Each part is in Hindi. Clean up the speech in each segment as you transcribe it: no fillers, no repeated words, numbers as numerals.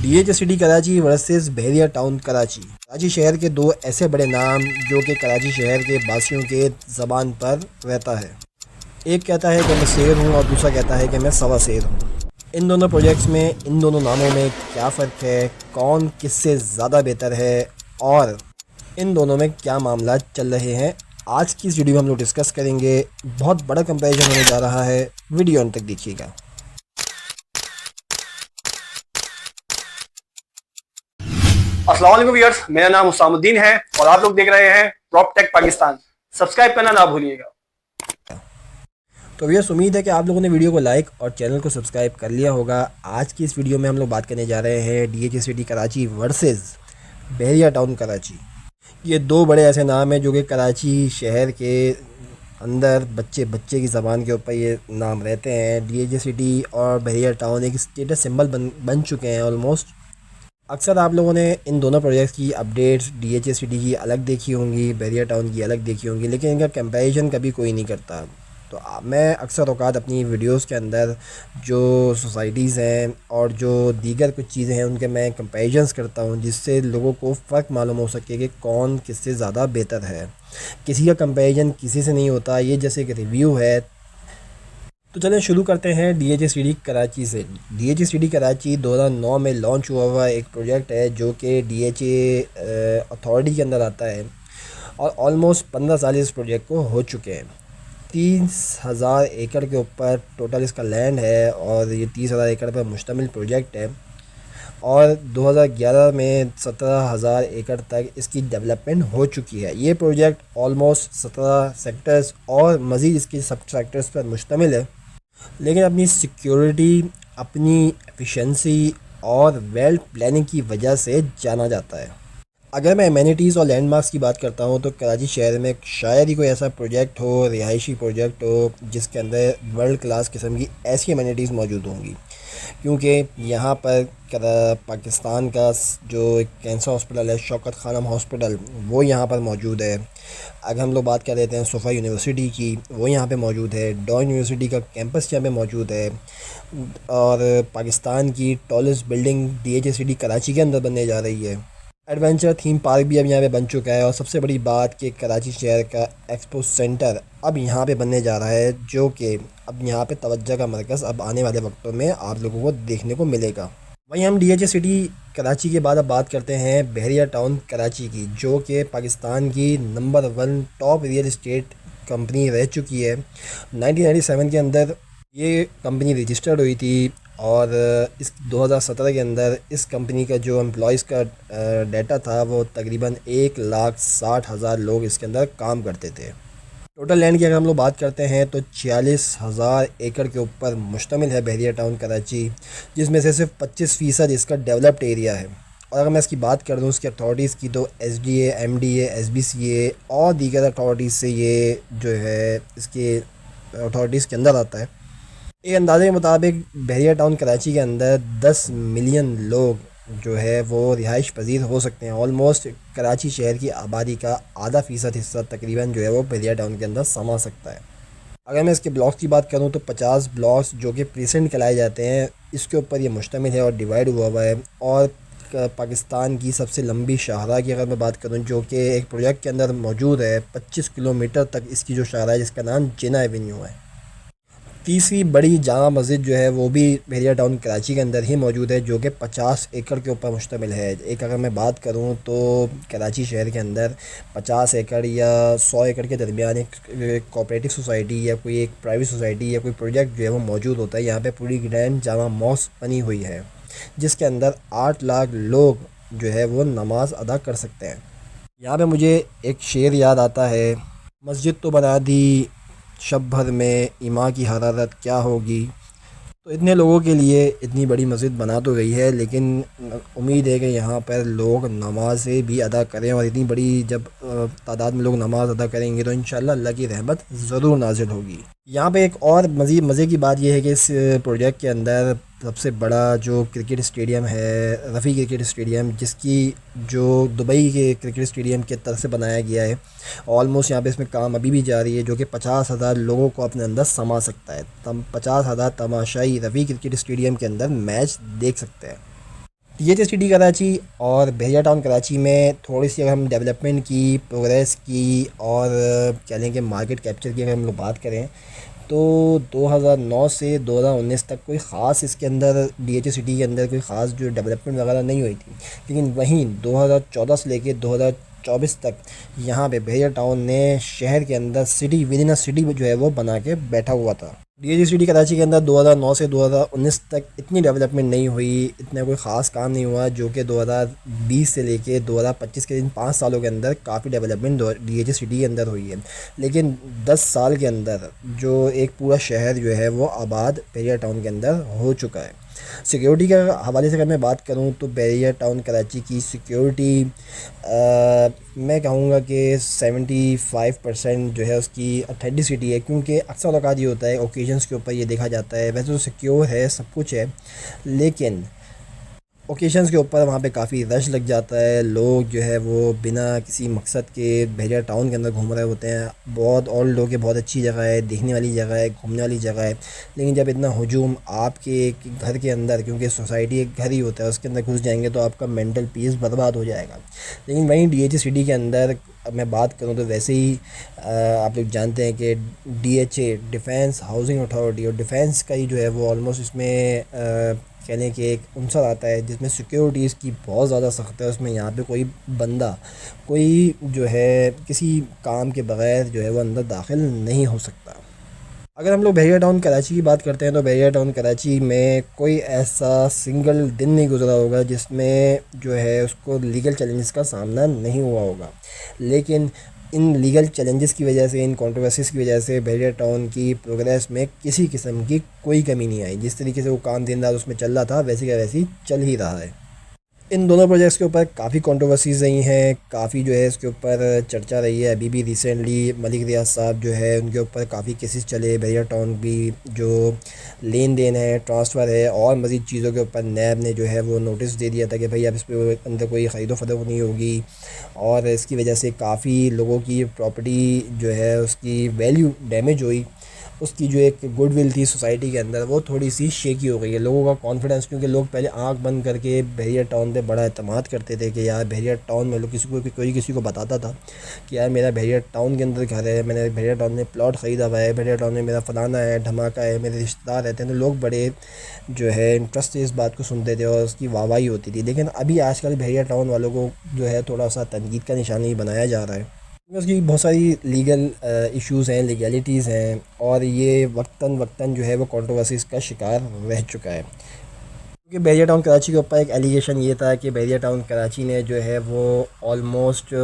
DHCD कराची वर्सेस बहरिया टाउन कराची। कराची शहर के दो ऐसे बड़े नाम जो कि कराची शहर के बासियों के ज़बान पर रहता है। एक कहता है कि मैं शेर हूँ और दूसरा कहता है कि मैं सवा शेर हूँ। इन दोनों प्रोजेक्ट्स में, इन दोनों नामों में क्या फ़र्क है, कौन किससे ज़्यादा बेहतर है और इन दोनों में क्या मामला चल रहे हैं, आज की इस वीडियो में हम लोग डिस्कस करेंगे। बहुत बड़ा कंपैरिजन होने जा रहा है, वीडियो अंत तक देखिएगा। अस्सलाम वालेकुम व्यूअर्स, मेरा नाम हुसामुद्दीन है और आप लोग देख रहे हैं प्रॉपटेक पाकिस्तान। सब्सक्राइब करना ना भूलिएगा। तो व्यूअर्स, उम्मीद है कि आप लोगों ने वीडियो को लाइक और चैनल को सब्सक्राइब कर लिया होगा। आज की इस वीडियो में हम लोग बात करने जा रहे हैं DHCD कराची वर्सेस बहरिया टाउन कराची। ये दो बड़े ऐसे नाम हैं जो कि कराची शहर के अंदर बच्चे बच्चे की ज़बान के ऊपर ये नाम रहते हैं। DHCD और बहरिया टाउन एक स्टेटस सिंबल बन चुके हैं ऑलमोस्ट। अक्सर आप लोगों ने इन दोनों प्रोजेक्ट्स की अपडेट्स DHCD की अलग देखी होंगी, बहरिया टाउन की अलग देखी होंगी, लेकिन इनका कंपैरिजन कभी कोई नहीं करता। तो मैं अक्सर औकात अपनी वीडियोस के अंदर जो सोसाइटीज़ हैं और जो दीगर कुछ चीज़ें हैं उनके मैं कंपैरिजन्स करता हूं, जिससे लोगों को फ़र्क मालूम हो सके कि कौन किससे ज़्यादा बेहतर है। किसी का कंपैरिजन किसी से नहीं होता, ये जैसे एक रिव्यू है। तो चलें शुरू करते हैं DHCD कराची से। DHCD कराची 2009 में लॉन्च हुआ एक प्रोजेक्ट है जो कि DHA अथॉरिटी के अंदर आता है और ऑलमोस्ट 15 साल इस प्रोजेक्ट को हो चुके हैं। 30,000 एकड़ के ऊपर टोटल इसका लैंड है और ये 30,000 एकड़ पर मुश्तमिल प्रोजेक्ट है और 2011 में 17,000 एकड़ तक इसकी डेवलपमेंट हो चुकी है। ये प्रोजेक्ट ऑलमोस्ट 17 सेक्टर्स और मज़ीद इसके सब सेक्टर्स पर मुश्तमिल है, लेकिन अपनी सिक्योरिटी, अपनी एफिशिएंसी और वेल प्लानिंग की वजह से जाना जाता है। अगर मैं एमेनिटीज़ और लैंडमार्क्स की बात करता हूँ तो कराची शहर में शायद ही कोई ऐसा प्रोजेक्ट हो, रिहायशी प्रोजेक्ट हो, जिसके अंदर वर्ल्ड क्लास किस्म की ऐसी एमेनिटीज़ मौजूद होंगी, क्योंकि यहाँ पर पाकिस्तान का जो एक कैंसर हॉस्पिटल है, शौकत खानम हॉस्पिटल, वो यहाँ पर मौजूद है। अगर हम लोग बात कर लेते हैं सोफ़ा यूनिवर्सिटी की, वो यहाँ पे मौजूद है। डॉन यूनिवर्सिटी का कैंपस यहाँ पे मौजूद है और पाकिस्तान की टॉलेस्ट बिल्डिंग DHCD कराची के अंदर बनने जा रही है। एडवेंचर थीम पार्क भी अब यहाँ पे बन चुका है और सबसे बड़ी बात कि कराची शहर का एक्सपो सेंटर अब यहाँ पे बनने जा रहा है, जो कि अब यहाँ पे तवज्जो का मरकज़ अब आने वाले वक्तों में आप लोगों को देखने को मिलेगा। वहीं हम DHCD कराची के बाद अब बात करते हैं बहरिया टाउन कराची की, जो कि पाकिस्तान की number 1 top real estate company रह चुकी है। 1997 के अंदर ये कंपनी रजिस्टर्ड हुई थी और इस 2017 के अंदर इस कंपनी का जो एम्प्लॉयज़ का डाटा था वो तकरीबन 1,60,000 लोग इसके अंदर काम करते थे। टोटल लैंड की अगर हम लोग बात करते हैं तो 46,000 एकड़ के ऊपर मुश्तमिल है बहरिया टाउन कराची, जिसमें से सिर्फ 25% इसका डेवलप्ड एरिया है। और अगर मैं इसकी बात कर दूँ इसकी अथॉरिटीज़ की, तो SDA, MDA, SBCA और दीगर अथॉरिटीज़ से ये जो है इसके अथॉरिटीज़ के अंदर आता है। एक अंदाजे के मुताबिक बहरिया टाउन कराची के अंदर 10 मिलियन लोग जो है वो रिहाइश पजीर हो सकते हैं। ऑलमोस्ट कराची शहर की आबादी का आधा फ़ीसद हिस्सा तकरीबन जो है वो बहरिया टाउन के अंदर समा सकता है। अगर मैं इसके ब्लॉक्स की बात करूं तो 50 ब्लॉक्स जो कि प्रेसेंट कहलाए जाते हैं, इसके ऊपर ये मुश्तमिल है और डिवाइड हुआ है। और पाकिस्तान की सबसे लंबी शाहरा की अगर मैं बात करूं, जो कि एक प्रोजेक्ट के अंदर मौजूद है, 25 किलोमीटर तक इसकी जो शाहरा है, जिसका नाम जिना एवेन्यू है। तीसरी बड़ी जामा मस्जिद जो है वो भी बहरिया टाउन कराची के अंदर ही मौजूद है, जो कि 50 एकड़ के ऊपर मुश्तमिल है। एक अगर मैं बात करूं तो कराची शहर के अंदर 50 एकड़ या 100 एकड़ के दरमियान एक कोऑपरेटिव सोसाइटी या कोई एक प्राइवेट सोसाइटी या कोई प्रोजेक्ट जो है वो मौजूद होता है। यहाँ पे पूरी ग्रैंड जामा मॉस्क बनी हुई है, जिसके अंदर 8 लाख लोग जो है वो नमाज अदा कर सकते हैं। यहाँ पे मुझे एक शेर याद आता है, मस्जिद तो बना दी शब भर में, ईमा की हरारत क्या होगी। तो इतने लोगों के लिए इतनी बड़ी मस्जिद बना तो गई है, लेकिन उम्मीद है कि यहाँ पर लोग नमाज़ें भी अदा करें और इतनी बड़ी जब तादाद में लोग नमाज़ अदा करेंगे तो इंशाअल्लाह अल्लाह की रहमत ज़रूर नाज़िल होगी। यहाँ पे एक और मज़ीद मज़े की बात यह है कि इस प्रोजेक्ट के अंदर सबसे बड़ा जो क्रिकेट स्टेडियम है, रफ़ी क्रिकेट स्टेडियम, जिसकी जो दुबई के क्रिकेट स्टेडियम के तरफ से बनाया गया है, ऑलमोस्ट यहाँ पे इसमें काम अभी भी जारी है, जो कि 50,000 लोगों को अपने अंदर समा सकता है। 50,000 तमाशाई रफ़ी क्रिकेट स्टेडियम के अंदर मैच देख सकते हैं। DHA सिटी कराची और बहरिया टाउन कराची में थोड़ी सी अगर हम डेवलपमेंट की, प्रोग्रेस की और कह लें कि मार्केट कैप्चर की अगर हम लोग बात करें तो 2009 से 2019 तक कोई ख़ास इसके अंदर DHA सिटी के अंदर कोई ख़ास जो डेवलपमेंट वगैरह नहीं हुई थी। लेकिन वहीं 2014 से लेके 2024 तक यहाँ पे बहरिया टाउन ने शहर के अंदर city with in a city जो है वो बना के बैठा हुआ था। DHA सिटी कराची के अंदर 2009 से 2019 तक इतनी डेवलपमेंट नहीं हुई, इतना कोई ख़ास काम नहीं हुआ, जो कि 2020 से लेके 2025 के इन 5 सालों के अंदर काफ़ी डेवलपमेंट DHA सिटी के अंदर हुई है। लेकिन 10 साल के अंदर जो एक पूरा शहर जो है वो आबाद बहरिया टाउन के अंदर हो चुका है। सिक्योरिटी के हवाले से अगर मैं बात करूं तो बहरिया टाउन कराची की सिक्योरिटी मैं कहूँगा कि 75% जो है उसकी ऑथेंटिसिटी है, क्योंकि अक्सर औक़ात ये होता है ओकेजन्स के ऊपर ये देखा जाता है, वैसे तो सिक्योर है, सब कुछ है, लेकिन ओकेशंस के ऊपर वहाँ पे काफ़ी रश लग जाता है। लोग जो है वो बिना किसी मकसद के बहरिया टाउन के अंदर घूम रहे होते हैं। बहुत ओल्ड लोग, बहुत अच्छी जगह है, देखने वाली जगह है, घूमने वाली जगह है, लेकिन जब इतना हुजूम आपके एक घर के अंदर, क्योंकि सोसाइटी एक घर ही होता है, उसके अंदर घुस जाएंगे तो आपका मेंटल पीस बर्बाद हो जाएगा। लेकिन वहीं DHA सिटी के अंदर अब मैं बात करूँ तो वैसे ही आप लोग जानते हैं कि DHA डिफेंस हाउसिंग अथॉरिटी और डिफेंस का ही जो है वो ऑलमोस्ट इसमें कह लें कि एक अंसर आता है जिसमें सिक्योरिटीज़ की बहुत ज़्यादा सख्त है। उसमें यहाँ पे कोई बंदा, कोई जो है किसी काम के बग़ैर जो है वो अंदर दाखिल नहीं हो सकता। अगर हम लोग बहरिया टाउन कराची की बात करते हैं तो बहरिया टाउन कराची में कोई ऐसा सिंगल दिन नहीं गुजरा होगा जिसमें जो है उसको लीगल चैलेंजेस का सामना नहीं हुआ होगा। लेकिन इन लीगल चैलेंजेस की वजह से, इन कंट्रोवर्सीज़ की वजह से बहरिया टाउन की प्रोग्रेस में किसी किस्म की कोई कमी नहीं आई। जिस तरीके से वो काम दिन रात उसमें चल रहा था वैसे का वैसे ही चल ही रहा है। इन दोनों प्रोजेक्ट्स के ऊपर काफ़ी कंट्रोवर्सीज़ रही हैं, काफ़ी जो है इसके ऊपर चर्चा रही है। अभी भी रिसेंटली मलिक रियाज साहब जो है उनके ऊपर काफ़ी केसेस चले। बहरिया टाउन भी जो लेन देन है, ट्रांसफ़र है और मज़ीद चीज़ों के ऊपर नैब ने जो है वो नोटिस दे दिया था कि भाई अब इस पे अंदर कोई ख़रीदो फरोख्त नहीं होगी, और इसकी वजह से काफ़ी लोगों की प्रॉपर्टी जो है उसकी वैल्यू डैमेज हुई। उसकी जो एक गुडविल थी सोसाइटी के अंदर वो थोड़ी सी शेकी हो गई है। लोगों का कॉन्फिडेंस, क्योंकि लोग पहले आंख बंद करके बहरिया टाउन पे बड़ा एतमाद करते थे कि यार बहरिया टाउन में, लोग किसी को कोई किसी को बताता था कि यार मेरा बहरिया टाउन के अंदर घर है, मैंने बहरिया टाउन में प्लॉट ख़रीदा हुआ है, बहरिया टाउन में मेरा फलाना है, धमाका है, मेरे रिश्तेदार रहते हैं, तो लोग बड़े जो है इंटरेस्ट से इस बात को सुनते थे और उसकी वाहवाही होती थी। लेकिन अभी आजकल बहरिया टाउन वालों को जो है थोड़ा सा तनकीद का निशान ही बनाया जा रहा है। उसकी बहुत सारी लीगल इश्यूज़ हैं, लीगैलिटीज़ हैं, और ये वक्तन वक्तन जो है वो कंट्रोवर्सीज़ का शिकार रह चुका है। क्योंकि बहरिया टाउन कराची के ऊपर एक एलिगेशन ये था कि बहरिया टाउन कराची ने जो है वो ऑलमोस्ट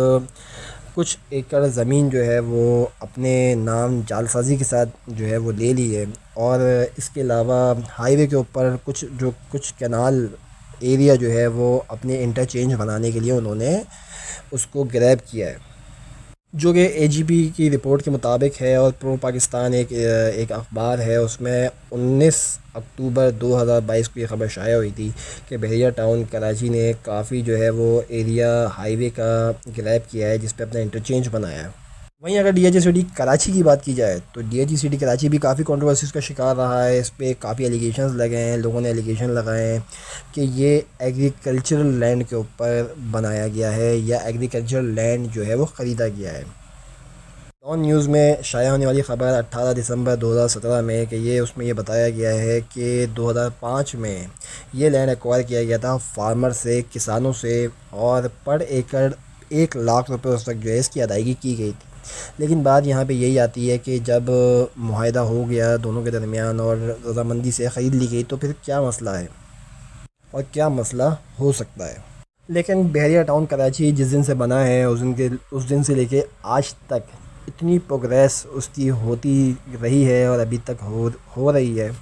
कुछ एकड़ ज़मीन जो है वो अपने नाम जालसाजी के साथ जो है वो ले ली है, और इसके अलावा हाईवे के ऊपर कुछ कैनाल एरिया जो है वो अपने इंटरचेंज बनाने के लिए उन्होंने उसको ग्रैब किया है, जो कि AGP की रिपोर्ट के मुताबिक है। और प्रो पाकिस्तान एक अखबार है, उसमें 19 अक्टूबर 2022 को ये ख़बर शाया हुई थी कि बहरिया टाउन कराची ने काफ़ी जो है वो एरिया हाईवे का ग्रैब किया है जिस पे अपना इंटरचेंज बनाया है। वहीं अगर DHA सिटी कराची की बात की जाए तो DHA सिटी कराची भी काफ़ी कंट्रोवर्सीज़ का शिकार रहा है। इस पर काफ़ी एलिगेशंस लगे हैं, लोगों ने एलिगेशन लगाए हैं कि ये एग्रीकल्चरल लैंड के ऊपर बनाया गया है या एग्रीकल्चरल लैंड जो है वो ख़रीदा गया है। ऑन न्यूज़ में शाया होने वाली ख़बर 18 दिसंबर 2017 में कि ये उसमें ये बताया गया है कि 2005 में ये लैंड एक्वायर किया गया था फार्मर से, किसानों से, और पर एकड़ 1 लाख रुपए उस वक्त जो है इसकी अदायगी की गई थी। लेकिन बात यहाँ पे यही आती है कि जब मुआहदा हो गया दोनों के दरमियान और रज़ामंदी से ख़रीद ली गई तो फिर क्या मसला है और क्या मसला हो सकता है। लेकिन बहरिया टाउन कराची जिस दिन से बना है उस दिन से लेके आज तक इतनी प्रोग्रेस उसकी होती रही है और अभी तक हो रही है।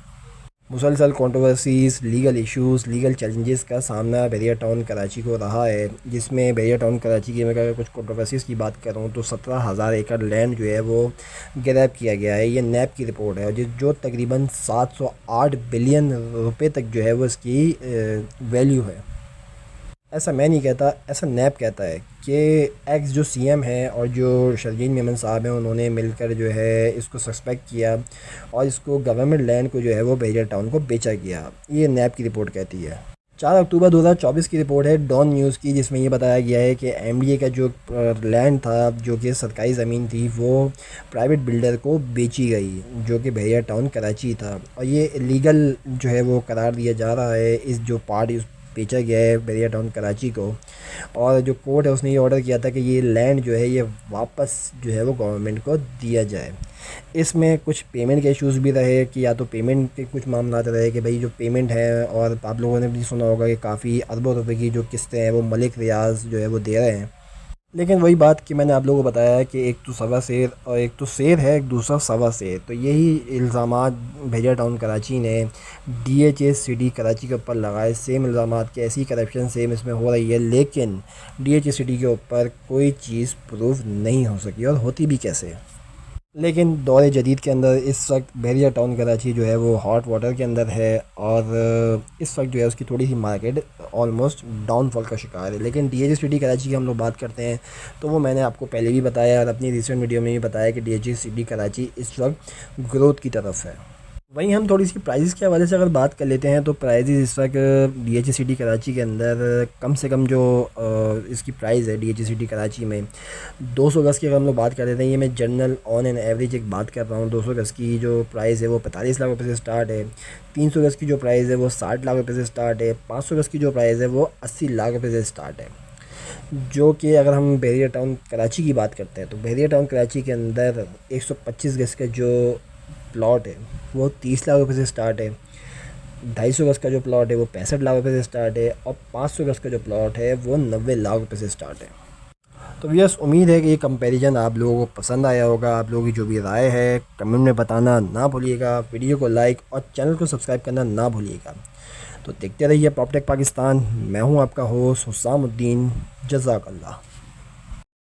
मुसलसल controversies, legal issues, legal challenges का सामना बहरिया टाउन कराची को रहा है, जिसमें बहरिया टाउन कराची की मैं अगर कुछ कंट्रोवर्सीज़ की बात करूँ तो 17,000 एकड़ लैंड जो है वो ग्रैब किया गया है। ये नैब की रिपोर्ट है, और जो तकरीबन 708 बिलियन रुपए तक जो है वो इसकी वैल्यू है। ऐसा मैं नहीं कहता, ऐसा नैब कहता है कि एक्स जो CM है और जो शरजील मेमन साहब हैं उन्होंने मिलकर जो है इसको सस्पेक्ट किया और इसको गवर्नमेंट लैंड को जो है वो बहरिया टाउन को बेचा गया। ये नैब की रिपोर्ट कहती है। 4 अक्टूबर 2024 की रिपोर्ट है डॉन न्यूज़ की, जिसमें ये बताया गया है कि एमडीए का जो लैंड था, जो कि सरकारी ज़मीन थी, वो प्राइवेट बिल्डर को बेची गई, जो कि बहरिया टाउन कराची था। और ये इलीगल जो है वो करार दिया जा रहा है, इस जो पार्ट बेचा गया है बहरिया टाउन कराची को। और जो कोर्ट है उसने ये ऑर्डर किया था कि ये लैंड जो है ये वापस जो है वो गवर्नमेंट को दिया जाए। इसमें कुछ पेमेंट के इश्यूज़ भी रहे कि या तो पेमेंट के कुछ मामला रहे कि भाई जो पेमेंट है, और आप लोगों ने भी सुना होगा कि काफ़ी अरबों रुपए की जो किस्तें हैं वो मलिक रियाज जो है वो दे रहे हैं। लेकिन वही बात कि मैंने आप लोगों को बताया है कि एक तो सवा शेर और एक तो शेर है, एक दूसरा सवा शेर। तो यही इल्ज़ामात बहरिया टाउन कराची ने डीएचएस सिटी कराची के ऊपर लगाए, सेम इल्ज़ामात के ऐसी करप्शन सेम इसमें हो रही है, लेकिन डीएचएस सिटी के ऊपर कोई चीज़ प्रूव नहीं हो सकी, और होती भी कैसे। लेकिन दौर जदीद के अंदर इस वक्त बहरिया टाउन कराची जो है वो हॉट वाटर के अंदर है, और इस वक्त जो है उसकी थोड़ी सी मार्केट ऑलमोस्ट डाउनफॉल का शिकार है। लेकिन डीएचएस सिटी कराची की हम लोग बात करते हैं तो वो मैंने आपको पहले भी बताया और अपनी रिसेंट वीडियो में भी बताया कि डीएचएस सिटी कराची इस वक्त ग्रोथ की तरफ है। वहीं हम थोड़ी सी प्राइजेज़ के हवाले से अगर बात कर लेते हैं तो प्राइजेज़ इस वक्त डीएचए सिटी कराची के अंदर कम से कम जो इसकी प्राइस है डीएचए सिटी कराची में 200 गज़ की अगर हम लोग बात कर लेते हैं, ये मैं जनरल ऑन एन एवरेज एक बात कर रहा हूँ। 200 गज़ की जो प्राइस है वो 45 लाख रुपये से स्टार्ट है। 300 गज़ की जो प्राइस है वो 60 लाख रुपये से स्टार्ट है। 500 गज़ की जो प्राइस है वो 80 लाख रुपये से स्टार्ट है। जो कि अगर हम बहरिया टाउन कराची की बात करते हैं तो बहरिया टाउन कराची के अंदर 125 गज़ का जो प्लॉट है वो 30 लाख रुपये से स्टार्ट है। 250 गज़ का जो प्लॉट है वो 65 लाख रुपये से स्टार्ट है, और 500 गज़ का जो प्लॉट है वो 90 लाख रुपये से स्टार्ट है। तो यस, उम्मीद है कि ये कंपैरिजन आप लोगों को पसंद आया होगा। आप लोगों की जो भी राय है कमेंट में बताना ना भूलिएगा। वीडियो को लाइक और चैनल को सब्सक्राइब करना ना भूलिएगा। तो देखते रहिए प्रॉपर्टेक पाकिस्तान। मैं हूँ आपका होस्ट हुसामुद्दीन। जज़ाकल्लाह।